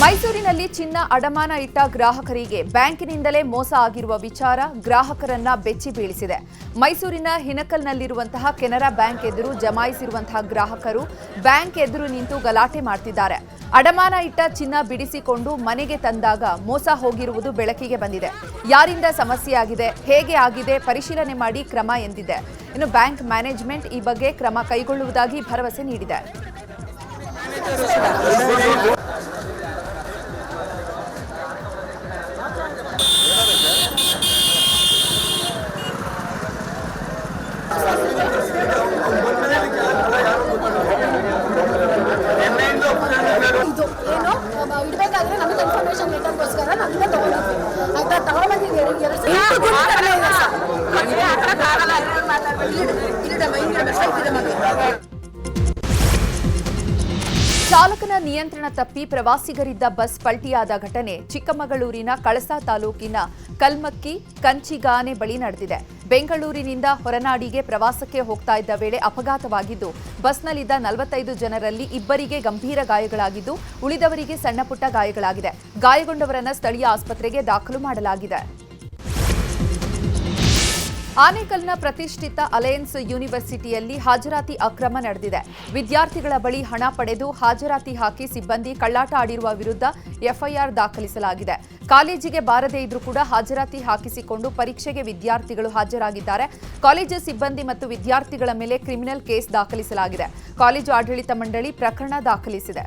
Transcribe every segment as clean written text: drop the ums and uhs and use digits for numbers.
ಮೈಸೂರಿನಲ್ಲಿ ಚಿನ್ನ ಅಡಮಾನ ಇಟ್ಟ ಗ್ರಾಹಕರಿಗೆ ಬ್ಯಾಂಕಿನಿಂದಲೇ ಮೋಸ ಆಗಿರುವ ವಿಚಾರ ಗ್ರಾಹಕರನ್ನ ಬೆಚ್ಚಿ ಬೀಳಿಸಿದೆ. ಮೈಸೂರಿನ ಹಿನಕಲ್ನಲ್ಲಿರುವಂತಹ ಕೆನರಾ ಬ್ಯಾಂಕ್ ಎದುರು ಜಮಾಯಿಸಿರುವಂತಹ ಗ್ರಾಹಕರು ಬ್ಯಾಂಕ್ ಎದುರು ನಿಂತು ಗಲಾಟೆ ಮಾಡ್ತಿದ್ದಾರೆ. ಅಡಮಾನ ಇಟ್ಟ ಚಿನ್ನ ಬಿಡಿಸಿಕೊಂಡು ಮನೆಗೆ ತಂದಾಗ ಮೋಸ ಹೋಗಿರುವುದು ಬೆಳಕಿಗೆ ಬಂದಿದೆ. ಯಾರಿಂದ ಸಮಸ್ಯೆ ಆಗಿದೆ, ಹೇಗೆ ಆಗಿದೆ ಪರಿಶೀಲನೆ ಮಾಡಿ ಕ್ರಮ ಎಂದಿದೆ. ಇನ್ನು ಬ್ಯಾಂಕ್ ಮ್ಯಾನೇಜ್ಮೆಂಟ್ ಈ ಬಗ್ಗೆ ಕ್ರಮ ಕೈಗೊಳ್ಳುವುದಾಗಿ ಭರವಸೆ ನೀಡಿದೆ. ಇದು ಏನು ಇಡಬೇಕಾದ್ರೆ ನಮಗೆ ಇನ್ಫಾರ್ಮೇಶನ್ ಲೆಟರ್ಗೋಸ್ಕರ ನಮಗೆ ಚಾಲಕನ ನಿಯಂತ್ರಣ ತಪ್ಪಿ ಪ್ರವಾಸಿಗರಿದ್ದ ಬಸ್ ಪಲ್ಟಿಯಾದ ಘಟನೆ ಚಿಕ್ಕಮಗಳೂರಿನ ಕಳಸಾ ತಾಲೂಕಿನ ಕಲ್ಮಕ್ಕಿ ಕಂಚಿಗಾನೆ ಬಳಿ ನಡೆದಿದೆ. ಬೆಂಗಳೂರಿನಿಂದ ಹೊರನಾಡಿಗೆ ಪ್ರವಾಸಕ್ಕೆ ಹೋಗ್ತಾ ಇದ್ದ ವೇಳೆ ಅಪಘಾತವಾಗಿದ್ದು ಬಸ್ನಲ್ಲಿದ್ದ 45 ಜನರಲ್ಲಿ ಇಬ್ಬರಿಗೆ ಗಂಭೀರ ಗಾಯಗಳಾಗಿದ್ದು ಉಳಿದವರಿಗೆ ಸಣ್ಣಪುಟ್ಟ ಗಾಯಗಳಾಗಿದೆ. ಗಾಯಗೊಂಡವರನ್ನು ಸ್ಥಳೀಯ ಆಸ್ಪತ್ರೆಗೆ ದಾಖಲು ಮಾಡಲಾಗಿದೆ. ಆನೇಕಲ್ನ ಪ್ರತಿಷ್ಠಿತ ಅಲಯನ್ಸ್ ಯೂನಿವರ್ಸಿಟಿಯಲ್ಲಿ ಹಾಜರಾತಿ ಅಕ್ರಮ ನಡೆದಿದೆ. ವಿದ್ಯಾರ್ಥಿಗಳ ಬಳಿ ಹಣ ಪಡೆದು ಹಾಜರಾತಿ ಹಾಕಿ ಸಿಬ್ಬಂದಿ ಕಳ್ಳಾಟ ಆಡಿರುವ ವಿರುದ್ಧ ಎಫ್ಐಆರ್ ದಾಖಲಿಸಲಾಗಿದೆ. ಕಾಲೇಜಿಗೆ ಬಾರದೇ ಇದ್ರೂ ಕೂಡ ಹಾಜರಾತಿ ಹಾಕಿಸಿಕೊಂಡು ಪರೀಕ್ಷೆಗೆ ವಿದ್ಯಾರ್ಥಿಗಳು ಹಾಜರಾಗಿದ್ದಾರೆ. ಕಾಲೇಜು ಸಿಬ್ಬಂದಿ ಮತ್ತು ವಿದ್ಯಾರ್ಥಿಗಳ ಮೇಲೆ ಕ್ರಿಮಿನಲ್ ಕೇಸ್ ದಾಖಲಿಸಲಾಗಿದೆ. ಕಾಲೇಜು ಆಡಳಿತ ಮಂಡಳಿ ಪ್ರಕರಣ ದಾಖಲಿಸಿದೆ.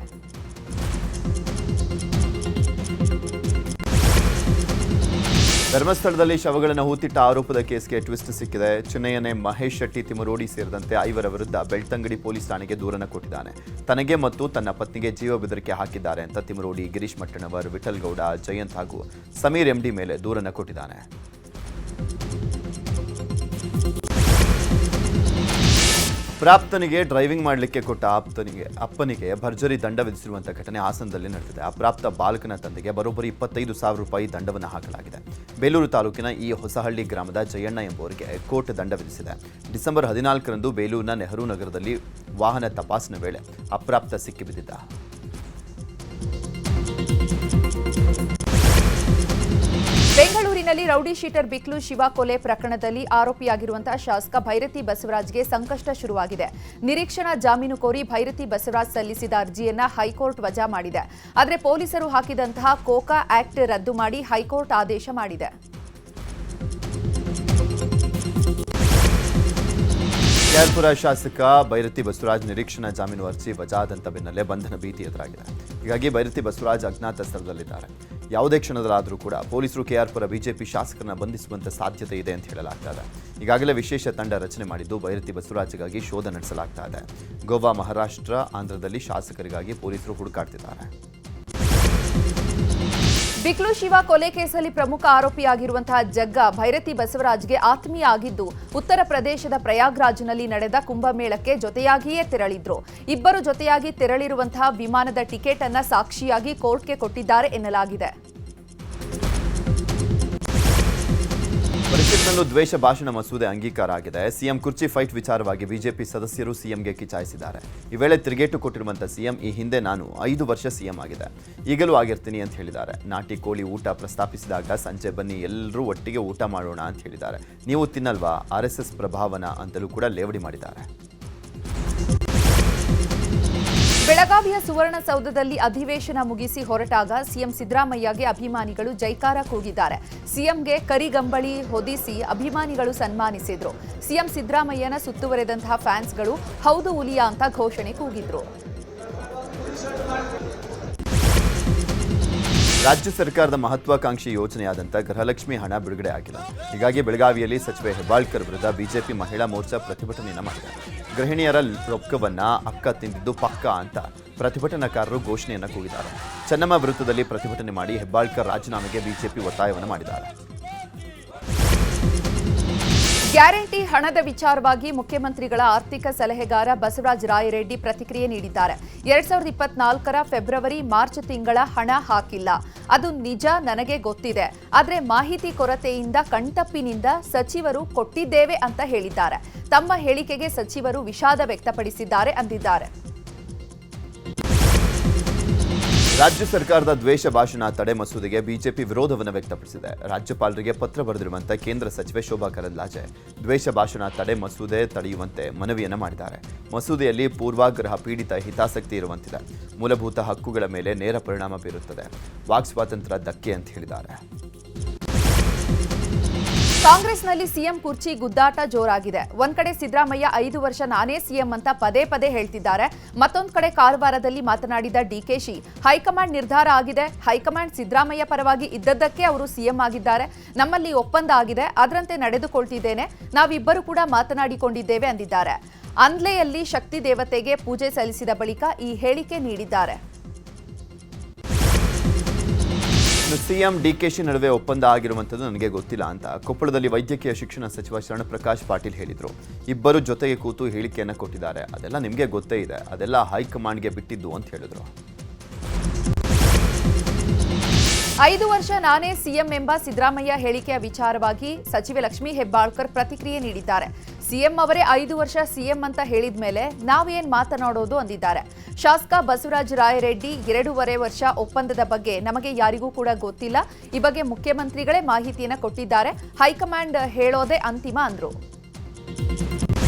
ಧರ್ಮಸ್ಥಳದಲ್ಲಿ ಶವಗಳನ್ನು ಹೂತಿಟ್ಟ ಆರೋಪದ ಕೇಸ್ಗೆ ಟ್ವಿಸ್ಟ್ ಸಿಕ್ಕಿದೆ. ಚೆನ್ನೈಯನ್ನೇ ಮಹೇಶ್ ಶೆಟ್ಟಿ, ತಿಮರೋಡಿ ಸೇರಿದಂತೆ 5 ವಿರುದ್ಧ ಬೆಳ್ತಂಗಡಿ ಪೊಲೀಸ್ ಠಾಣೆಗೆ ದೂರನ್ನು ಕೊಟ್ಟಿದ್ದಾನೆ. ತನಗೆ ಮತ್ತು ತನ್ನ ಪತ್ನಿಗೆ ಜೀವ ಬೆದರಿಕೆ ಹಾಕಿದ್ದಾರೆ ಅಂತ ತಿಮರೋಡಿ, ಗಿರೀಶ್ ಮಟ್ಟಣ್ಣವರ್, ವಿಠಲ್ ಗೌಡ, ಜಯಂತ್ ಹಾಗೂ ಸಮೀರ್ ಎಂಡಿ ಮೇಲೆ ದೂರನ್ನು ಕೊಟ್ಟಿದ್ದಾನೆ. ಅಪ್ರಾಪ್ತನಿಗೆ ಡ್ರೈವಿಂಗ್ ಮಾಡಲಿಕ್ಕೆ ಕೊಟ್ಟ ಅಪ್ಪನಿಗೆ ಭರ್ಜರಿ ದಂಡ ವಿಧಿಸಿರುವಂತಹ ಘಟನೆ ಹಾಸನದಲ್ಲಿ ನಡೆದಿದೆ. ಅಪ್ರಾಪ್ತ ಬಾಲಕನ ತಂದೆಗೆ ಬರೋಬ್ಬರಿ 25,000 ರೂಪಾಯಿ ದಂಡವನ್ನು ಹಾಕಲಾಗಿದೆ. ಬೇಲೂರು ತಾಲೂಕಿನ ಈ ಹೊಸಹಳ್ಳಿ ಗ್ರಾಮದ ಜಯಣ್ಣ ಎಂಬುವರಿಗೆ ಕೋರ್ಟ್ ದಂಡ ವಿಧಿಸಿದೆ. ಡಿಸೆಂಬರ್ 14ರಂದು ಬೇಲೂರಿನ ನೆಹರು ನಗರದಲ್ಲಿ ವಾಹನ ತಪಾಸಣೆ ವೇಳೆ ಅಪ್ರಾಪ್ತ ಸಿಕ್ಕಿಬಿದ್ದಿದ್ದ. ಬೆಂಗಳೂರಿನಲ್ಲಿ ರೌಡಿ ಶೀಟರ್ ಬಿಕ್ಲು ಶಿವ ಕೊಲೆ ಪ್ರಕರಣದಲ್ಲಿ ಆರೋಪಿಯಾಗಿರುವಂತಹ ಶಾಸಕ ಭೈರತಿ ಬಸವರಾಜ್ಗೆ ಸಂಕಷ್ಟ ಶುರುವಾಗಿದೆ. ನಿರೀಕ್ಷಣಾ ಜಾಮೀನು ಕೋರಿ ಭೈರತಿ ಬಸವರಾಜ್ ಸಲ್ಲಿಸಿದ ಅರ್ಜಿಯನ್ನ ಹೈಕೋರ್ಟ್ ವಜಾ ಮಾಡಿದೆ. ಆದರೆ ಪೊಲೀಸರು ಹಾಕಿದಂತಹ ಕೋಕಾ ಆಕ್ಟ್ ರದ್ದು ಮಾಡಿ ಹೈಕೋರ್ಟ್ ಆದೇಶ ಮಾಡಿದೆ. ಕೆಆರ್ಪುರ ಶಾಸಕ ಭೈರತಿ ಬಸವರಾಜ್ ನಿರೀಕ್ಷಣಾ ಜಾಮೀನು ಅರ್ಜಿ ವಜಾದಂತ ಬೆನ್ನಲ್ಲೇ ಬಂಧನ ಭೀತಿ ಎದುರಾಗಿದೆ. ಹೀಗಾಗಿ ಭೈರತಿ ಬಸವರಾಜ್ ಅಜ್ಞಾತ ಸ್ಥಳದಲ್ಲಿದ್ದಾರೆ. ಯಾವುದೇ ಕ್ಷಣದಲ್ಲಾದರೂ ಕೂಡ ಪೊಲೀಸರು ಕೆಆರ್ಪುರ ಬಿಜೆಪಿ ಶಾಸಕರನ್ನ ಬಂಧಿಸುವಂತ ಸಾಧ್ಯತೆ ಇದೆ ಅಂತ ಹೇಳಲಾಗ್ತಾ ಇದೆ. ಈಗಾಗಲೇ ವಿಶೇಷ ತಂಡ ರಚನೆ ಮಾಡಿದ್ದು ಭೈರತಿ ಬಸವರಾಜ್ಗಾಗಿ ಶೋಧ ನಡೆಸಲಾಗ್ತಾ ಇದೆ. ಗೋವಾ, ಮಹಾರಾಷ್ಟ್ರ, ಆಂಧ್ರದಲ್ಲಿ ಶಾಸಕರಿಗಾಗಿ ಪೊಲೀಸರು ಹುಡುಕಾಡ್ತಿದ್ದಾರೆ. ಬಿಕ್ಲು ಶಿವ ಕೊಲೆ ಕೇಸಲ್ಲಿ ಪ್ರಮುಖ ಆರೋಪಿಯಾಗಿರುವಂತಹ ಜಗ್ಗ ಭೈರತಿ ಬಸವರಾಜ್ಗೆ ಆತ್ಮೀಯ ಆಗಿದ್ದು ಉತ್ತರ ಪ್ರದೇಶದ ಪ್ರಯಾಗ್ರಾಜ್ನಲ್ಲಿ ನಡೆದ ಕುಂಭಮೇಳಕ್ಕೆ ಜೊತೆಯಾಗಿಯೇ ತೆರಳಿದ್ರು. ಇಬ್ಬರು ಜೊತೆಯಾಗಿ ತೆರಳಿರುವಂತಹ ವಿಮಾನದ ಟಿಕೆಟ್ ಅನ್ನ ಸಾಕ್ಷಿಯಾಗಿ ಕೋರ್ಟ್ಗೆ ಕೊಟ್ಟಿದ್ದಾರೆ ಎನ್ನಲಾಗಿದೆ. ಪರಿಷತ್ನಲ್ಲೂ ದ್ವೇಷ ಭಾಷಣ ಮಸೂದೆ ಅಂಗೀಕಾರ ಆಗಿದೆ. ಸಿಎಂ ಕುರ್ಚಿ ಫೈಟ್ ವಿಚಾರವಾಗಿ ಬಿಜೆಪಿ ಸದಸ್ಯರು ಸಿಎಂಗೆ ಕಿಚಾಯಿಸಿದ್ದಾರೆ. ಈ ವೇಳೆ ತಿರುಗೇಟು ಕೊಟ್ಟಿರುವಂತಹ ಸಿಎಂ, ಈ ಹಿಂದೆ ನಾನು 5 ವರ್ಷ ಸಿಎಂ ಆಗಿದೆ, ಈಗಲೂ ಆಗಿರ್ತೀನಿ ಅಂತ ಹೇಳಿದ್ದಾರೆ. ನಾಟಿ ಕೋಳಿ ಊಟ ಪ್ರಸ್ತಾಪಿಸಿದಾಗ ಸಂಜೆ ಬನ್ನಿ ಎಲ್ಲರೂ ಒಟ್ಟಿಗೆ ಊಟ ಮಾಡೋಣ ಅಂತ ಹೇಳಿದ್ದಾರೆ. ನೀವು ತಿನ್ನಲ್ವಾ, RSS ಪ್ರಭಾವನ ಅಂತಲೂ ಕೂಡ ಲೇವಡಿ ಮಾಡಿದ್ದಾರೆ. ಬೆಳಗಾವಿಯ ಸುವರ್ಣಸೌಧದಲ್ಲಿ ಅಧಿವೇಶನ ಮುಗಿಸಿ ಹೊರಟಾಗ ಸಿಎಂ ಸಿದ್ದರಾಮಯ್ಯಗೆ ಅಭಿಮಾನಿಗಳು ಜೈಕಾರ ಕೂಗಿದ್ದಾರೆ. ಸಿಎಂಗೆ ಕರಿಗಂಬಳಿ ಹೊದಿಸಿ ಅಭಿಮಾನಿಗಳು ಸನ್ಮಾನಿಸಿದ್ರು. ಸಿಎಂ ಸಿದ್ದರಾಮಯ್ಯನ ಸುತ್ತುವರೆದಂತಹ ಫ್ಯಾನ್ಸ್ಗಳು ಹೌದು ಹುಲಿಯಾ ಅಂತ ಘೋಷಣೆ ಕೂಗಿದ್ರು. ರಾಜ್ಯ ಸರ್ಕಾರದ ಮಹತ್ವಾಕಾಂಕ್ಷಿ ಯೋಜನೆಯಾದಂಥ ಗೃಹಲಕ್ಷ್ಮಿ ಹಣ ಬಿಡುಗಡೆ ಆಗಿಲ್ಲ. ಹೀಗಾಗಿ ಬೆಳಗಾವಿಯಲ್ಲಿ ಸಚಿವೆ ಹೆಬ್ಬಾಳ್ಕರ್ ವಿರುದ್ಧ ಬಿಜೆಪಿ ಮಹಿಳಾ ಮೋರ್ಚಾ ಪ್ರತಿಭಟನೆಯನ್ನು ಮಾಡಿದೆ. ಗೃಹಿಣಿಯರ ರೊಕ್ಕವನ್ನ ಅಕ್ಕ ತಿಂದಿದ್ದು ಪಕ್ಕ ಅಂತ ಪ್ರತಿಭಟನಾಕಾರರು ಘೋಷಣೆಯನ್ನು ಕೂಗಿದ್ದಾರೆ. ಚೆನ್ನಮ್ಮ ವೃತ್ತದಲ್ಲಿ ಪ್ರತಿಭಟನೆ ಮಾಡಿ ಹೆಬ್ಬಾಳ್ಕರ್ ರಾಜೀನಾಮೆಗೆ ಬಿಜೆಪಿ ಒತ್ತಾಯವನ್ನು ಮಾಡಿದ್ದಾರೆ. ಗ್ಯಾರಂಟಿ ಹಣದ ವಿಚಾರವಾಗಿ ಮುಖ್ಯಮಂತ್ರಿಗಳ ಆರ್ಥಿಕ ಸಲಹೆಗಾರ ಬಸವರಾಜ ರಾಯರೆಡ್ಡಿ ಪ್ರತಿಕ್ರಿಯೆ ನೀಡಿದ್ದಾರೆ. 2024ರ ಫೆಬ್ರವರಿ ಮಾರ್ಚ್ ತಿಂಗಳ ಹಣ ಹಾಕಿಲ್ಲ, ಅದು ನಿಜ, ನನಗೆ ಗೊತ್ತಿದೆ. ಆದರೆ ಮಾಹಿತಿ ಕೊರತೆಯಿಂದ ಕಣ್ತಪ್ಪಿನಿಂದ ಸಚಿವರು ಕೊಟ್ಟಿದ್ದೇವೆ ಅಂತ ಹೇಳಿದ್ದಾರೆ. ತಮ್ಮ ಹೇಳಿಕೆಗೆ ಸಚಿವರು ವಿಷಾದ ವ್ಯಕ್ತಪಡಿಸಿದ್ದಾರೆ ಅಂದಿದ್ದಾರೆ. ರಾಜ್ಯ ಸರ್ಕಾರದ ದ್ವೇಷ ಭಾಷಣ ತಡೆ ಮಸೂದೆಗೆ ಬಿಜೆಪಿ ವಿರೋಧವನ್ನು ವ್ಯಕ್ತಪಡಿಸಿದೆ. ರಾಜ್ಯಪಾಲರಿಗೆ ಪತ್ರ ಬರೆದಿರುವಂತೆ ಕೇಂದ್ರ ಸಚಿವೆ ಶೋಭಾ ಕರಂದ್ಲಾಜೆ ದ್ವೇಷ ಭಾಷಣ ತಡೆ ಮಸೂದೆ ತಡೆಯುವಂತೆ ಮನವಿಯನ್ನ ಮಾಡಿದ್ದಾರೆ. ಮಸೂದೆಯಲ್ಲಿ ಪೂರ್ವಾಗ್ರಹ ಪೀಡಿತ ಹಿತಾಸಕ್ತಿ ಇರುವಂತಿದೆ. ಮೂಲಭೂತ ಹಕ್ಕುಗಳ ಮೇಲೆ ನೇರ ಪರಿಣಾಮ ಬೀರುತ್ತದೆ. ವಾಕ್ ಸ್ವಾತಂತ್ರ್ಯ ಧಕ್ಕೆ ಅಂತ ಹೇಳಿದ್ದಾರೆ. ಕಾಂಗ್ರೆಸ್ನಲ್ಲಿ ಸಿಎಂ ಕುರ್ಚಿ ಗುದ್ದಾಟ ಜೋರಾಗಿದೆ. ಒಂದ್ ಕಡೆ ಸಿದ್ದರಾಮಯ್ಯ 5 ವರ್ಷ ನಾನೇ ಸಿಎಂ ಅಂತ ಪದೇ ಪದೇ ಹೇಳ್ತಿದ್ದಾರೆ. ಮತ್ತೊಂದು ಕಡೆ ಕಾರವಾರದಲ್ಲಿ ಮಾತನಾಡಿದ ಡಿಕೆಶಿ ಹೈಕಮಾಂಡ್ ನಿರ್ಧಾರ ಆಗಿದೆ, ಹೈಕಮಾಂಡ್ ಸಿದ್ದರಾಮಯ್ಯ ಪರವಾಗಿ ಇದ್ದದ್ದಕ್ಕೆ ಅವರು ಸಿಎಂ ಆಗಿದ್ದಾರೆ, ನಮ್ಮಲ್ಲಿ ಒಪ್ಪಂದ ಆಗಿದೆ, ಅದರಂತೆ ನಡೆದುಕೊಳ್ತಿದ್ದೇನೆ, ನಾವಿಬ್ಬರು ಕೂಡ ಮಾತನಾಡಿಕೊಂಡಿದ್ದೇವೆ ಅಂದಿದ್ದಾರೆ. ಅಂದ್ಲೆಯಲ್ಲಿ ಶಕ್ತಿ ದೇವತೆಗೆ ಪೂಜೆ ಸಲ್ಲಿಸಿದ ಬಳಿಕ ಈ ಹೇಳಿಕೆ ನೀಡಿದ್ದಾರೆ. ಸಿಎಂ ಡಿಕೆಶಿ ನಡುವೆ ಒಪ್ಪಂದ ಆಗಿರುವಂಥದ್ದು ನನಗೆ ಗೊತ್ತಿಲ್ಲ ಅಂತ ಕೊಪ್ಪಳದಲ್ಲಿ ವೈದ್ಯಕೀಯ ಶಿಕ್ಷಣ ಸಚಿವ ಶರಣಪ್ರಕಾಶ್ ಪಾಟೀಲ್ ಹೇಳಿದರು. ಇಬ್ಬರು ಜೊತೆಗೆ ಕೂತು ಹೇಳಿಕೆಯನ್ನು ಕೊಟ್ಟಿದ್ದಾರೆ. ಅದೆಲ್ಲ ನಿಮಗೆ ಗೊತ್ತೇ ಇದೆ, ಅದೆಲ್ಲ ಹೈಕಮಾಂಡ್ಗೆ ಬಿಟ್ಟಿದ್ದು ಅಂತ ಹೇಳಿದರು. 5 ವರ್ಷ ನಾನೇ ಸಿಎಂ ಎಂಬ ಸಿದ್ದರಾಮಯ್ಯ ಹೇಳಿಕೆಯ ವಿಚಾರವಾಗಿ ಸಚಿವೆ ಲಕ್ಷ್ಮೀ ಹೆಬ್ಬಾಳ್ಕರ್ ಪ್ರತಿಕ್ರಿಯೆ ನೀಡಿದ್ದಾರೆ. ಸಿಎಂ ಅವರೇ 5 ವರ್ಷ ಸಿಎಂ ಅಂತ ಹೇಳಿದ ಮೇಲೆ ನಾವೇನ್ ಮಾತನಾಡೋದು ಅಂದಿದ್ದಾರೆ. ಶಾಸಕ ಬಸವರಾಜ ರಾಯರೆಡ್ಡಿ 2.5 ವರ್ಷ ಒಪ್ಪಂದದ ಬಗ್ಗೆ ನಮಗೆ ಯಾರಿಗೂ ಕೂಡ ಗೊತ್ತಿಲ್ಲ, ಈ ಬಗ್ಗೆ ಮುಖ್ಯಮಂತ್ರಿಗಳೇ ಮಾಹಿತಿಯನ್ನು ಕೊಟ್ಟಿದ್ದಾರೆ, ಹೈಕಮಾಂಡ್ ಹೇಳೋದೇ ಅಂತಿಮ ಅಂದ್ರು.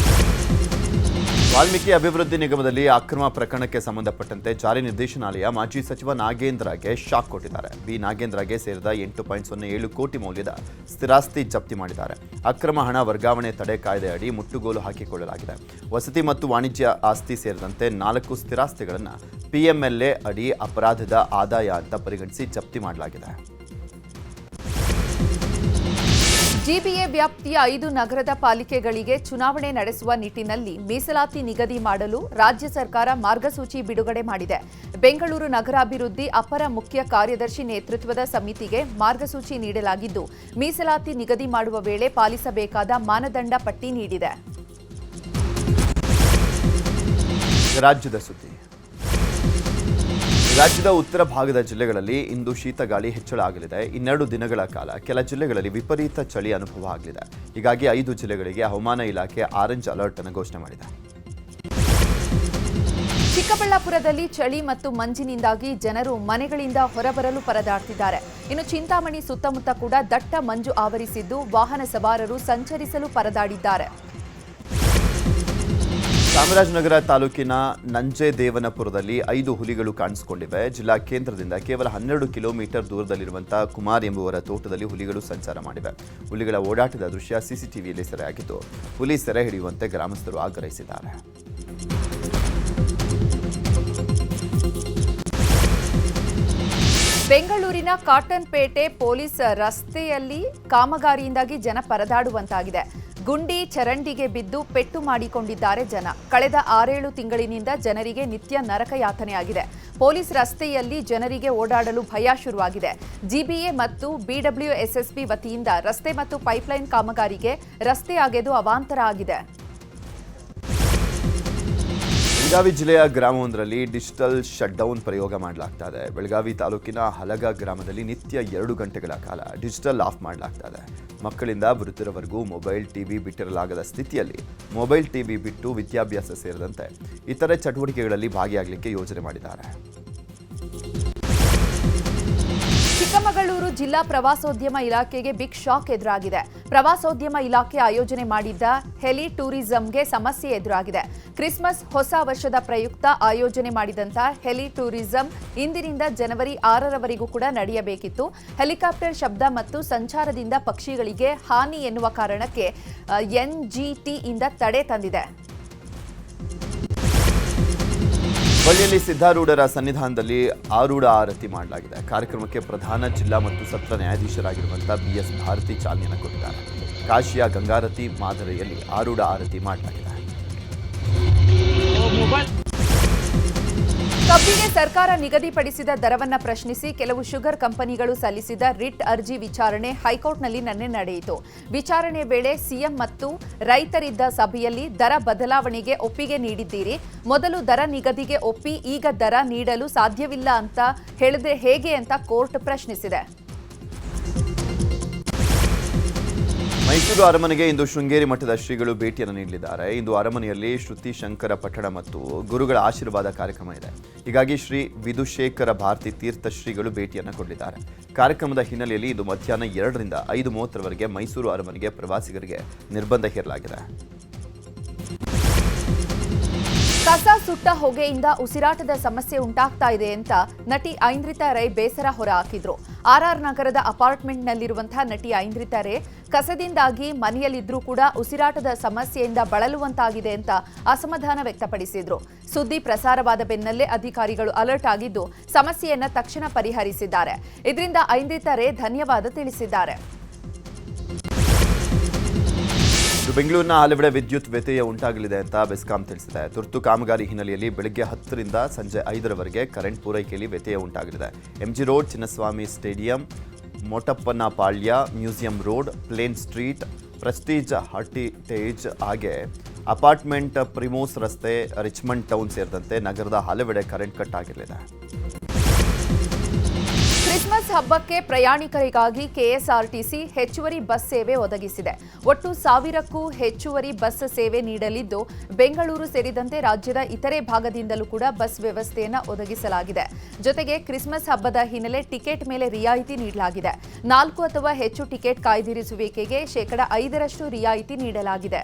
ವಾಲ್ಮೀಕಿ ಅಭಿವೃದ್ಧಿ ನಿಗಮದಲ್ಲಿ ಅಕ್ರಮ ಪ್ರಕರಣಕ್ಕೆ ಸಂಬಂಧಪಟ್ಟಂತೆ ಜಾರಿ ನಿರ್ದೇಶನಾಲಯ ಮಾಜಿ ಸಚಿವ ನಾಗೇಂದ್ರಗೆ ಶಾಕ್ ಕೊಟ್ಟಿದ್ದಾರೆ. ಬಿ ನಾಗೇಂದ್ರಗೆ ಸೇರಿದ 8.07 ಕೋಟಿ ಮೌಲ್ಯದ ಸ್ಥಿರಾಸ್ತಿ ಜಪ್ತಿ ಮಾಡಿದ್ದಾರೆ. ಅಕ್ರಮ ಹಣ ವರ್ಗಾವಣೆ ತಡೆ ಕಾಯ್ದೆ ಅಡಿ ಮುಟ್ಟುಗೋಲು ಹಾಕಿಕೊಳ್ಳಲಾಗಿದೆ. ವಸತಿ ಮತ್ತು ವಾಣಿಜ್ಯ ಆಸ್ತಿ ಸೇರಿದಂತೆ 4 ಸ್ಥಿರಾಸ್ತಿಗಳನ್ನು ಪಿಎಂಎಲ್ಎ ಅಡಿ ಅಪರಾಧದ ಆದಾಯ ಅಂತ ಪರಿಗಣಿಸಿ ಜಪ್ತಿ ಮಾಡಲಾಗಿದೆ. ಜಿಬಿಎ ವ್ಯಾಪ್ತಿಯ 5 ನಗರದ ಪಾಲಿಕೆಗಳಿಗೆ ಚುನಾವಣೆ ನಡೆಸುವ ನಿಟ್ಟಿನಲ್ಲಿ ಮೀಸಲಾತಿ ನಿಗದಿ ಮಾಡಲು ರಾಜ್ಯ ಸರ್ಕಾರ ಮಾರ್ಗಸೂಚಿ ಬಿಡುಗಡೆ ಮಾಡಿದೆ. ಬೆಂಗಳೂರು ನಗರಾಭಿವೃದ್ಧಿ ಅಪರ ಮುಖ್ಯ ಕಾರ್ಯದರ್ಶಿ ನೇತೃತ್ವದ ಸಮಿತಿಗೆ ಮಾರ್ಗಸೂಚಿ ನೀಡಲಾಗಿದ್ದು, ಮೀಸಲಾತಿ ನಿಗದಿ ಮಾಡುವ ವೇಳೆ ಪಾಲಿಸಬೇಕಾದ ಮಾನದಂಡ ಪಟ್ಟಿ ನೀಡಿದೆ. ರಾಜ್ಯದ ಸುದ್ದಿ. ರಾಜ್ಯದ ಉತ್ತರ ಭಾಗದ ಜಿಲ್ಲೆಗಳಲ್ಲಿ ಇಂದು ಶೀತಗಾಳಿ ಹೆಚ್ಚಳ ಆಗಲಿದೆ. 2 ದಿನಗಳ ಕಾಲ ಕೆಲ ಜಿಲ್ಲೆಗಳಲ್ಲಿ ವಿಪರೀತ ಚಳಿ ಅನುಭವ ಆಗಲಿದೆ. ಹೀಗಾಗಿ 5 ಜಿಲ್ಲೆಗಳಿಗೆ ಹವಾಮಾನ ಇಲಾಖೆ ಆರೆಂಜ್ ಅಲರ್ಟ್ ಅನ್ನು ಘೋಷಣೆ ಮಾಡಿದೆ. ಚಿಕ್ಕಬಳ್ಳಾಪುರದಲ್ಲಿ ಚಳಿ ಮತ್ತು ಮಂಜಿನಿಂದಾಗಿ ಜನರು ಮನೆಗಳಿಂದ ಹೊರಬರಲು ಪರದಾಡ್ತಿದ್ದಾರೆ. ಇನ್ನು ಚಿಂತಾಮಣಿ ಸುತ್ತಮುತ್ತ ಕೂಡ ದಟ್ಟ ಮಂಜು ಆವರಿಸಿದ್ದು, ವಾಹನ ಸವಾರರು ಸಂಚರಿಸಲು ಪರದಾಡಿದ್ದಾರೆ. ಚಾಮರಾಜನಗರ ತಾಲೂಕಿನ ನಂಜೇದೇವನಪುರದಲ್ಲಿ 5 ಹುಲಿಗಳು ಕಾಣಿಸಿಕೊಂಡಿವೆ. ಜಿಲ್ಲಾ ಕೇಂದ್ರದಿಂದ ಕೇವಲ 12 ಕಿಲೋಮೀಟರ್ ದೂರದಲ್ಲಿರುವಂತಹ ಕುಮಾರ್ ಎಂಬುವರ ತೋಟದಲ್ಲಿ ಹುಲಿಗಳು ಸಂಚಾರ ಮಾಡಿವೆ. ಹುಲಿಗಳ ಓಡಾಟದ ದೃಶ್ಯ ಸಿಸಿಟಿವಿಯಲ್ಲಿ ಸೆರೆಯಾಗಿದ್ದು, ಹುಲಿ ಸೆರೆ ಹಿಡಿಯುವಂತೆ ಗ್ರಾಮಸ್ಥರು ಆಗ್ರಹಿಸಿದ್ದಾರೆ. ಬೆಂಗಳೂರಿನ ಕಾಟನ್ಪೇಟೆ ಪೊಲೀಸ್ ರಸ್ತೆಯಲ್ಲಿ ಕಾಮಗಾರಿಯಿಂದಾಗಿ ಜನ ಪರದಾಡುವಂತಾಗಿದೆ. ಗುಂಡಿ ಚರಂಡಿಗೆ ಬಿದ್ದು ಪೆಟ್ಟು ಮಾಡಿಕೊಂಡಿದ್ದಾರೆ ಜನ. ಕಳೆದ 6-7 ತಿಂಗಳಿನಿಂದ ಜನರಿಗೆ ನಿತ್ಯ ನರಕ ಯಾತನೆಯಾಗಿದೆ. ಪೊಲೀಸ್ ರಸ್ತೆಯಲ್ಲಿ ಜನರಿಗೆ ಓಡಾಡಲು ಭಯ ಶುರುವಾಗಿದೆ. ಜಿಬಿಎ ಮತ್ತು ಬಿಡಬ್ಲ್ಯೂಎಸ್ಎಸ್ಬಿ ವತಿಯಿಂದ ರಸ್ತೆ ಮತ್ತು ಪೈಪ್ಲೈನ್ ಕಾಮಗಾರಿಗೆ ರಸ್ತೆ ಅಗೆದು ಅವಾಂತರ ಆಗಿದೆ. ಬೆಳಗಾವಿ ಜಿಲ್ಲೆಯ ಗ್ರಾಮವೊಂದರಲ್ಲಿ ಡಿಜಿಟಲ್ ಶಟ್ಡೌನ್ ಪ್ರಯೋಗ ಮಾಡಲಾಗ್ತಾ ಇದೆ. ಬೆಳಗಾವಿ ತಾಲೂಕಿನ ಹಲಗ ಗ್ರಾಮದಲ್ಲಿ ನಿತ್ಯ 2 ಗಂಟೆಗಳ ಕಾಲ ಡಿಜಿಟಲ್ ಆಫ್ ಮಾಡಲಾಗ್ತಾ ಇದೆ. ಮಕ್ಕಳಿಂದ ವೃದ್ಧರವರೆಗೂ ಮೊಬೈಲ್ ಟಿವಿ ಬಿಟ್ಟಿರಲಾಗದ ಸ್ಥಿತಿಯಲ್ಲಿ ಮೊಬೈಲ್ ಟಿವಿ ಬಿಟ್ಟು ವಿದ್ಯಾಭ್ಯಾಸ ಸೇರಿದಂತೆ ಇತರೆ ಚಟುವಟಿಕೆಗಳಲ್ಲಿ ಭಾಗಿಯಾಗಲಿಕ್ಕೆ ಯೋಜನೆ ಮಾಡಿದ್ದಾರೆ. ಚಿಕ್ಕಮಗಳೂರು ಜಿಲ್ಲಾ ಪ್ರವಾಸೋದ್ಯಮ ಇಲಾಖೆಗೆ ಬಿಗ್ ಶಾಕ್ ಎದುರಾಗಿದೆ. ಪ್ರವಾಸೋದ್ಯಮ ಇಲಾಖೆ ಆಯೋಜನೆ ಮಾಡಿದ್ದ ಹೆಲಿ ಟೂರಿಸಂಗೆ ಸಮಸ್ಯೆ ಎದುರಾಗಿದೆ. ಕ್ರಿಸ್ಮಸ್ ಹೊಸ ವರ್ಷದ ಪ್ರಯುಕ್ತ ಆಯೋಜನೆ ಮಾಡಿದಂಥ ಹೆಲಿ ಟೂರಿಸಂ ಇಂದಿನಿಂದ ಜನವರಿ 6ರವರೆಗೂ ಕೂಡ ನಡೆಯಬೇಕಿತ್ತು. ಹೆಲಿಕಾಪ್ಟರ್ ಶಬ್ದ ಮತ್ತು ಸಂಚಾರದಿಂದ ಪಕ್ಷಿಗಳಿಗೆ ಹಾನಿ ಎನ್ನುವ ಕಾರಣಕ್ಕೆ ಎನ್ಜಿಟಿ ಇಂದ ತಡೆ ತಂದಿದೆ. ಬಳ್ಳಿಯಲ್ಲಿ ಸಿದ್ಧಾರೂಢರ ಸನ್ನಿಧಾನದಲ್ಲಿ ಆರೂಢ ಆರತಿ ಮಾಡಲಾಗಿದೆ. ಕಾರ್ಯಕ್ರಮಕ್ಕೆ ಪ್ರಧಾನ ಜಿಲ್ಲಾ ಮತ್ತು ಸತ್ರ ನ್ಯಾಯಾಧೀಶರಾಗಿರುವಂತಹ BS ಭಾರತಿ ಚಾಲನೆಯನ್ನು ಕೊಟ್ಟಿದ್ದಾರೆ. ಕಾಶಿಯ ಗಂಗಾರತಿ ಮಾದರಿಯಲ್ಲಿ ಆರೂಢ ಆರತಿ ಮಾಡಲಾಗಿದೆ. ಕಬ್ಬಿಗೆ ಸರ್ಕಾರ ನಿಗದಿಪಡಿಸಿದ ದರವನ್ನು ಪ್ರಶ್ನಿಸಿ ಕೆಲವು ಶುಗರ್ ಕಂಪನಿಗಳು ಸಲ್ಲಿಸಿದ ರಿಟ್ ಅರ್ಜಿ ವಿಚಾರಣೆ ಹೈಕೋರ್ಟ್ನಲ್ಲಿ ನಿನ್ನೆ ನಡೆಯಿತು. ವಿಚಾರಣೆ ವೇಳೆ ಸಿಎಂ ಮತ್ತು ರೈತರಿದ್ದ ಸಭೆಯಲ್ಲಿ ದರ ಬದಲಾವಣೆಗೆ ಒಪ್ಪಿಗೆ ನೀಡಿದ್ದೀರಿ, ಮೊದಲು ದರ ನಿಗದಿಗೆ ಒಪ್ಪಿ ಈಗ ದರ ನೀಡಲು ಸಾಧ್ಯವಿಲ್ಲ ಅಂತ ಹೇಳಿದ್ರೆ ಹೇಗೆ ಅಂತ ಕೋರ್ಟ್ ಪ್ರಶ್ನಿಸಿದೆ. ಮೈಸೂರು ಅರಮನೆಗೆ ಇಂದು ಶೃಂಗೇರಿ ಮಠದ ಶ್ರೀಗಳು ಭೇಟಿಯನ್ನು ನೀಡಲಿದ್ದಾರೆ. ಇಂದು ಅರಮನೆಯಲ್ಲಿ ಶ್ರುತಿ ಶಂಕರ ಪಠಣ ಮತ್ತು ಗುರುಗಳ ಆಶೀರ್ವಾದ ಕಾರ್ಯಕ್ರಮ ಇದೆ. ಹೀಗಾಗಿ ಶ್ರೀ ವಿಧುಶೇಖರ ಭಾರತಿ ತೀರ್ಥ ಶ್ರೀಗಳು ಭೇಟಿಯನ್ನು ಕೊಡಲಿದ್ದಾರೆ. ಕಾರ್ಯಕ್ರಮದ ಹಿನ್ನೆಲೆಯಲ್ಲಿ ಇಂದು ಮಧ್ಯಾಹ್ನ 2ರಿಂದ 5:30ರವರೆಗೆ ಮೈಸೂರು ಅರಮನೆಗೆ ಪ್ರವಾಸಿಗರಿಗೆ ನಿರ್ಬಂಧ ಹೇರಲಾಗಿದೆ. ಕಸ ಸುಟ್ಟ ಹೊಗೆಯಿಂದ ಉಸಿರಾಟದ ಸಮಸ್ಯೆ ಉಂಟಾಗ್ತಾ ಇದೆ ಅಂತ ನಟಿ ಐಂದ್ರಿತಾ ರೈ ಬೇಸರ ಹೊರಹಾಕಿದ್ರು. ಆರ್ಆರ್ ನಗರದ ಅಪಾರ್ಟ್ಮೆಂಟ್ನಲ್ಲಿರುವಂತಹ ನಟಿ ಐಂದ್ರಿತಾ ರೈ ಕಸದಿಂದಾಗಿ ಮನೆಯಲ್ಲಿದ್ರೂ ಕೂಡ ಉಸಿರಾಟದ ಸಮಸ್ಯೆಯಿಂದ ಬಳಲುವಂತಾಗಿದೆ ಅಂತ ಅಸಮಾಧಾನ ವ್ಯಕ್ತಪಡಿಸಿದ್ರು. ಸುದ್ದಿ ಪ್ರಸಾರವಾದ ಬೆನ್ನಲ್ಲೇ ಅಧಿಕಾರಿಗಳು ಅಲರ್ಟ್ ಆಗಿದ್ದು ಸಮಸ್ಯೆಯನ್ನ ತಕ್ಷಣ ಪರಿಹರಿಸಿದ್ದಾರೆ. ಇದರಿಂದ ಐಂದ್ರಿತಾ ರೈ ಧನ್ಯವಾದ ತಿಳಿಸಿದ್ದಾರೆ. ಬೆಂಗಳೂರಿನ ಹಲವೆಡೆ ವಿದ್ಯುತ್ ವ್ಯತ್ಯಯ ಉಂಟಾಗಲಿದೆ ಅಂತ ಬೆಸ್ಕಾಂ ತಿಳಿಸಿದೆ. ತುರ್ತು ಕಾಮಗಾರಿ ಹಿನ್ನೆಲೆಯಲ್ಲಿ ಬೆಳಗ್ಗೆ 10ರಿಂದ ಸಂಜೆ 5ರವರೆಗೆ ಕರೆಂಟ್ ಪೂರೈಕೆಯಲ್ಲಿ ವ್ಯತ್ಯಯ ಉಂಟಾಗಲಿದೆ. MG road, Chinnaswamy stadium, Motappanapalya, museum road, plain street, Prestige Heritage ಹಾಗೆ ಅಪಾರ್ಟ್ಮೆಂಟ್, ಪ್ರಿಮೋಸ್ ರಸ್ತೆ, ರಿಚ್ಮಂಡ್ ಟೌನ್ ಸೇರಿದಂತೆ ನಗರದ ಹಲವೆಡೆ ಕರೆಂಟ್ ಕಟ್ ಆಗಿರಲಿದೆ. ಕ್ರಿಸ್ಮಸ್ ಹಬ್ಬಕ್ಕೆ ಪ್ರಯಾಣಿಕರಿಗಾಗಿ ಕೆಎಸ್ಆರ್ಟಿಸಿ ಹೆಚ್ಚುವರಿ ಬಸ್ ಸೇವೆ ಒದಗಿಸಿದೆ. ಒಟ್ಟು 1000ಕ್ಕೂ ಹೆಚ್ಚುವರಿ ಬಸ್ ಸೇವೆ ನೀಡಲಿದ್ದು, ಬೆಂಗಳೂರು ಸೇರಿದಂತೆ ರಾಜ್ಯದ ಇತರೆ ಭಾಗದಿಂದಲೂ ಕೂಡ ಬಸ್ ವ್ಯವಸ್ಥೆಯನ್ನು ಒದಗಿಸಲಾಗಿದೆ. ಜೊತೆಗೆ ಕ್ರಿಸ್ಮಸ್ ಹಬ್ಬದ ಹಿನ್ನೆಲೆ ಟಿಕೆಟ್ ಮೇಲೆ ರಿಯಾಯಿತಿ ನೀಡಲಾಗಿದೆ. 4 ಅಥವಾ ಹೆಚ್ಚು ಟಿಕೆಟ್ ಕಾಯ್ದಿರಿಸುವಿಕೆಗೆ 5% ರಿಯಾಯಿತಿ ನೀಡಲಾಗಿದೆ.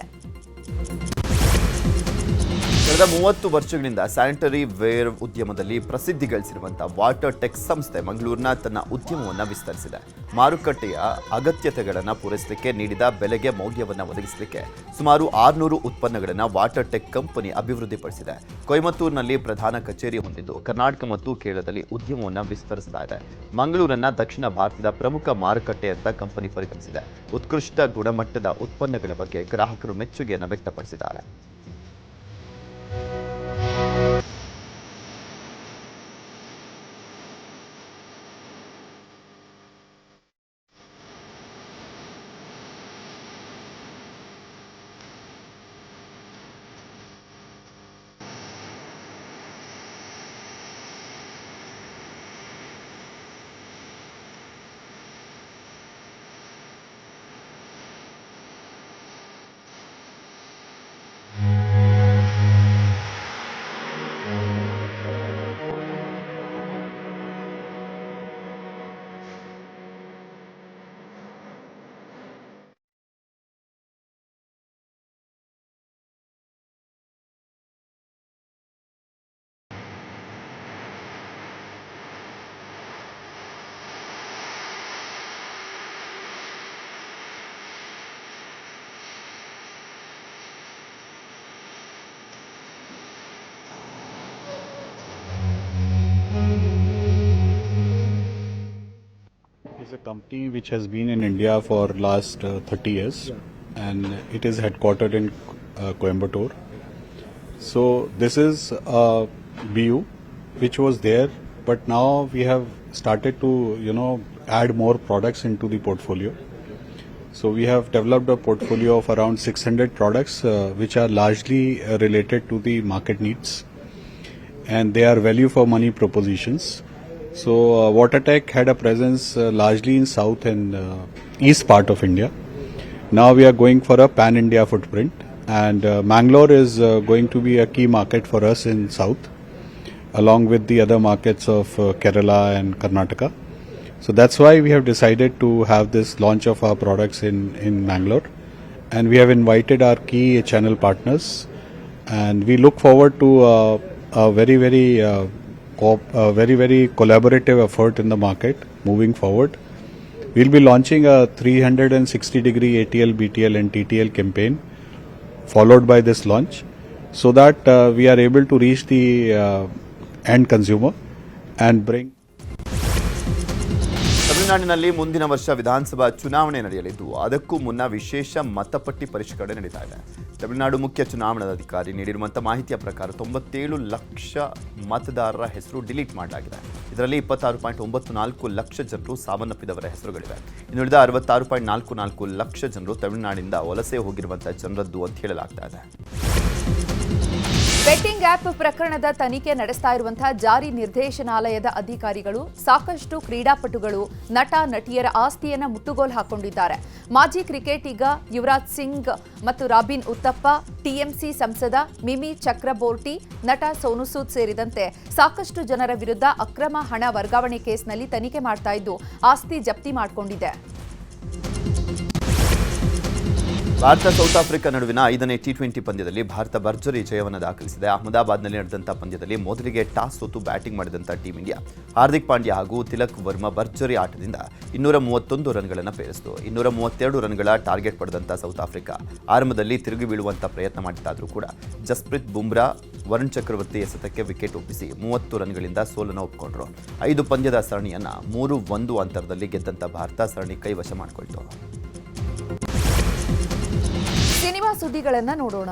ಕಳೆದ 30 ವರ್ಷಗಳಿಂದ ಸ್ಯಾನಿಟರಿ ವೇರ್ ಉದ್ಯಮದಲ್ಲಿ ಪ್ರಸಿದ್ಧಿ ಗಳಿಸಿರುವಂತಹ ವಾಟರ್ ಟೆಕ್ ಸಂಸ್ಥೆ ಮಂಗಳೂರಿನ ತನ್ನ ಉದ್ಯಮವನ್ನು ವಿಸ್ತರಿಸಿದೆ. ಮಾರುಕಟ್ಟೆಯ ಅಗತ್ಯತೆಗಳನ್ನು ಪೂರೈಸಲಿಕ್ಕೆ ನೀಡಿದ ಬೆಲೆಗೆ ಮೌಲ್ಯವನ್ನು ಒದಗಿಸಲಿಕ್ಕೆ ಸುಮಾರು 600 ಉತ್ಪನ್ನಗಳನ್ನು ವಾಟರ್ ಟೆಕ್ ಕಂಪನಿ ಅಭಿವೃದ್ಧಿಪಡಿಸಿದೆ. ಕೊಯಮತ್ತೂರಿನಲ್ಲಿ ಪ್ರಧಾನ ಕಚೇರಿ ಹೊಂದಿದ್ದು ಕರ್ನಾಟಕ ಮತ್ತು ಕೇರಳದಲ್ಲಿ ಉದ್ಯಮವನ್ನು ವಿಸ್ತರಿಸ್ತಾ ಇದೆ. ಮಂಗಳೂರನ್ನ ದಕ್ಷಿಣ ಭಾರತದ ಪ್ರಮುಖ ಮಾರುಕಟ್ಟೆ ಅಂತ ಕಂಪನಿ ಪರಿಗಣಿಸಿದೆ. ಉತ್ಕೃಷ್ಟ ಗುಣಮಟ್ಟದ ಉತ್ಪನ್ನಗಳ ಬಗ್ಗೆ ಗ್ರಾಹಕರು ಮೆಚ್ಚುಗೆಯನ್ನು ವ್ಯಕ್ತಪಡಿಸಿದ್ದಾರೆ. It's a company which has been in India for last 30 years, and it is headquartered in Coimbatore. So this is a BU which was there, but now we have started to add more products into the portfolio. So we have developed a portfolio of around 600 products which are largely related to the market needs, and they are value for money propositions. So WaterTech had a presence largely in south and east part of India. Now we are going for a pan-India footprint, and Mangalore is going to be a key market for us in south, along with the other markets of Kerala and Karnataka. So that's why we have decided to have this launch of our products in Mangalore, and we have invited our key channel partners, and we look forward to a very collaborative effort in the market moving forward. We'll be launching a 360-degree ATL, BTL and TTL campaign followed by this launch, so that we are able to reach the end consumer and bring. ತಮಿಳುನಾಡಿನಲ್ಲಿ ಮುಂದಿನ ವರ್ಷ ವಿಧಾನಸಭಾ ಚುನಾವಣೆ ನಡೆಯಲಿದ್ದು ಅದಕ್ಕೂ ಮುನ್ನ ವಿಶೇಷ ಮತಪಟ್ಟಿ ಪರಿಷ್ಕರಣೆ ನಡೀತಾ ಇದೆ. ತಮಿಳುನಾಡು ಮುಖ್ಯ ಚುನಾವಣಾಧಿಕಾರಿ ನೀಡಿರುವಂತಹ ಮಾಹಿತಿಯ ಪ್ರಕಾರ 97 ಲಕ್ಷ ಮತದಾರರ ಹೆಸರು ಡಿಲೀಟ್ ಮಾಡಲಾಗಿದೆ. ಇದರಲ್ಲಿ 26.94 ಲಕ್ಷ ಜನರು ಸಾವನ್ನಪ್ಪಿದವರ ಹೆಸರುಗಳಿವೆ. ಇನ್ನುಳಿದ 66.44 ಲಕ್ಷ ಜನರು ತಮಿಳುನಾಡಿನಿಂದ ವಲಸೆ ಹೋಗಿರುವಂತಹ ಜನರದ್ದು ಅಂತ ಹೇಳಲಾಗ್ತಾ ಇದೆ. ಬೆಟ್ಟಿಂಗ್ ಆ್ಯಪ್ ಪ್ರಕರಣದ ತನಿಖೆ ನಡೆಸ್ತಾ ಇರುವಂತಹ ಜಾರಿ ನಿರ್ದೇಶನಾಲಯದ ಅಧಿಕಾರಿಗಳು ಸಾಕಷ್ಟು ಕ್ರೀಡಾಪಟುಗಳು ನಟ ನಟಿಯರ ಆಸ್ತಿಯನ್ನ ಮುಟ್ಟುಗೋಲು ಹಾಕೊಂಡಿದ್ದಾರೆ. ಮಾಜಿ ಕ್ರಿಕೆಟಿಗ ಯುವರಾಜ್ ಸಿಂಗ್ ಮತ್ತು ರಾಬಿನ್ ಉತ್ತಪ್ಪ, ಟಿಎಂಸಿ ಸಂಸದ ಮಿಮಿ ಚಕ್ರಬೋರ್ಟಿ, ನಟ ಸೋನು ಸೂದ್ ಸೇರಿದಂತೆ ಸಾಕಷ್ಟು ಜನರ ವಿರುದ್ಧ ಅಕ್ರಮ ಹಣ ವರ್ಗಾವಣೆ ಕೇಸ್ನಲ್ಲಿ ತನಿಖೆ ಮಾಡ್ತಾ ಇದ್ದು ಆಸ್ತಿ ಜಪ್ತಿ ಮಾಡಿಕೊಂಡಿದೆ. ಭಾರತ ಸೌತ್ ಆಫ್ರಿಕಾ ನಡುವಿನ 5ನೇ ಟಿ20 ಪಂದ್ಯದಲ್ಲಿ ಭಾರತ ಭರ್ಜರಿ ಜಯವನ್ನು ದಾಖಲಿಸಿದೆ. ಅಹಮದಾಬಾದ್ನಲ್ಲಿ ನಡೆದಂಥ ಪಂದ್ಯದಲ್ಲಿ ಮೊದಲಿಗೆ ಟಾಸ್ ಸೋತು ಬ್ಯಾಟಿಂಗ್ ಮಾಡಿದಂಥ ಟೀಂ ಇಂಡಿಯಾ ಹಾರ್ದಿಕ್ ಪಾಂಡ್ಯ ಹಾಗೂ ತಿಲಕ್ ವರ್ಮಾ ಭರ್ಜರಿ ಆಟದಿಂದ 231 ರನ್ಗಳನ್ನು ಪೇರಿಸಿತು. 232 ರನ್ಗಳ ಟಾರ್ಗೆಟ್ ಪಡೆದಂಥ ಸೌತ್ ಆಫ್ರಿಕಾ ಆರಂಭದಲ್ಲಿ ತಿರುಗಿ ಬೀಳುವಂಥ ಪ್ರಯತ್ನ ಮಾಡಿದ್ದಾದರೂ ಕೂಡ ಜಸ್ಪ್ರೀತ್ ಬುಮ್ರಾ, ವರುಣ್ ಚಕ್ರವರ್ತಿ ಎಸೆತಕ್ಕೆ ವಿಕೆಟ್ ಒಪ್ಪಿಸಿ 30 ರನ್ಗಳಿಂದ ಸೋಲನ್ನು ಒಪ್ಪಿಕೊಂಡ್ರು. 5 ಪಂದ್ಯದ ಸರಣಿಯನ್ನು 3-1 ಅಂತರದಲ್ಲಿ ಗೆದ್ದಂಥ ಭಾರತ ಸರಣಿ ಕೈವಶ ಮಾಡಿಕೊಳ್ತು. ಸಿನಿಮಾ ಸುದ್ದಿಗಳನ್ನು ನೋಡೋಣ.